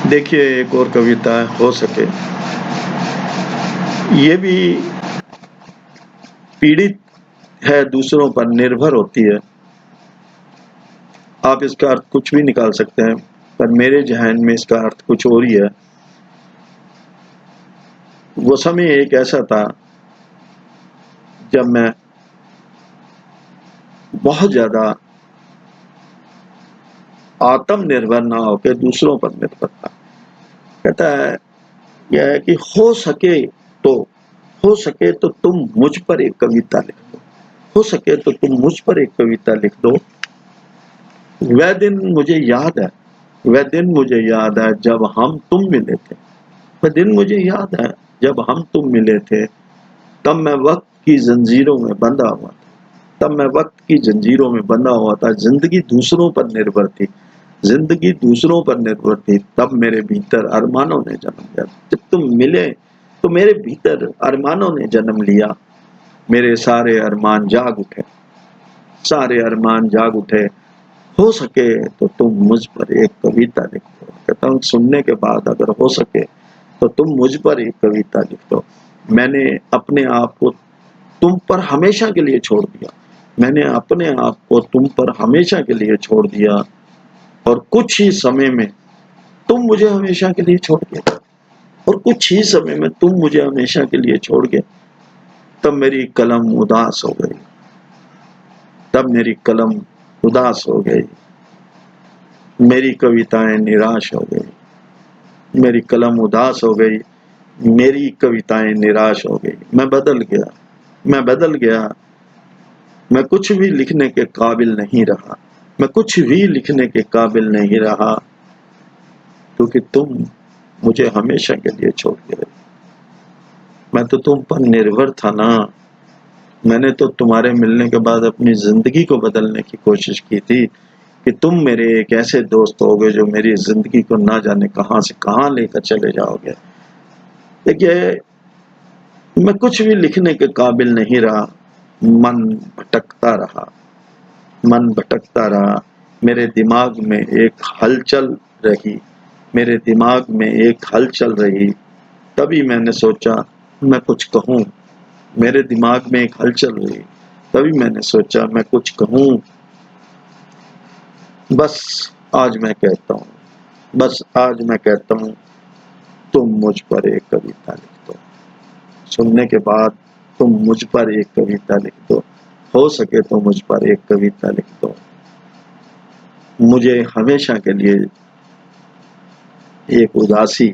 देखिए, एक और कविता हो सके, ये भी पीड़ित है, दूसरों पर निर्भर होती है। आप इसका अर्थ कुछ भी निकाल सकते हैं, पर मेरे ज़हन में इसका अर्थ कुछ और ही है। वो समय एक ऐसा था जब मैं बहुत ज़्यादा आत्मनिर्भर ना होकर दूसरों पर निर्भर था। कहता है यह है कि तो हो सके तो तुम मुझ पर एक कविता लिख दो, हो सके तो तुम मुझ पर एक कविता लिख दो। वह दिन मुझे याद है, वह दिन मुझे याद है जब हम तुम मिले थे। वह दिन मुझे याद है जब हम तुम मिले थे। तब मैं वक्त की जंजीरों में बंधा हुआ था, तब मैं वक्त की जंजीरों में बंधा हुआ था। जिंदगी दूसरों पर निर्भर थी, जिंदगी दूसरों पर निर्भर थी। तब मेरे भीतर अरमानों ने जन्म लिया। जब तुम मिले तो मेरे भीतर अरमानों ने जन्म लिया। मेरे सारे अरमान जाग उठे, सारे अरमान जाग उठे। हो सके तो तुम मुझ पर एक कविता लिख दो। कहता हूँ सुनने के बाद अगर हो सके तो तुम मुझ पर एक कविता लिख दो। मैंने अपने आप को तुम पर हमेशा के लिए छोड़ दिया, मैंने अपने आप को तुम पर हमेशा के लिए छोड़ दिया, और कुछ ही समय में तुम मुझे हमेशा के लिए छोड़ गए, और कुछ ही समय में तुम मुझे हमेशा के लिए छोड़ गए। तब मेरी कलम उदास हो गई, तब मेरी कलम उदास हो गई, मेरी कविताएं निराश हो गई, मेरी कलम उदास हो गई, मेरी कविताएं निराश हो गई। मैं बदल गया, मैं बदल गया, मैं कुछ भी लिखने के काबिल नहीं रहा, मैं कुछ भी लिखने के काबिल नहीं रहा, क्योंकि तुम मुझे हमेशा के लिए छोड़ गए। मैं तो तुम पर निर्भर था ना, मैंने तो तुम्हारे मिलने के बाद अपनी जिंदगी को बदलने की कोशिश की थी कि तुम मेरे एक ऐसे दोस्त होगे जो मेरी जिंदगी को ना जाने कहां से कहां लेकर चले जाओगे। देखिए, मैं कुछ भी लिखने के काबिल नहीं रहा, मन भटकता रहा, मन भटकता रहा। मेरे दिमाग में एक हलचल रही, मेरे दिमाग में एक हलचल रही। तभी मैंने सोचा मैं कुछ कहूँ, मेरे दिमाग में एक हलचल हुई, तभी मैंने सोचा मैं कुछ कहूँ। बस आज मैं कहता हूँ, बस आज मैं कहता हूँ, तुम मुझ पर एक कविता लिख दो। सुनने के बाद तुम मुझ पर एक कविता लिख दो, हो सके तो मुझ पर एक कविता लिख दो। मुझे हमेशा के लिए एक उदासी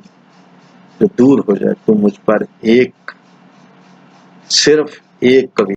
जो दूर हो जाए, तो मुझ पर एक, सिर्फ एक कविता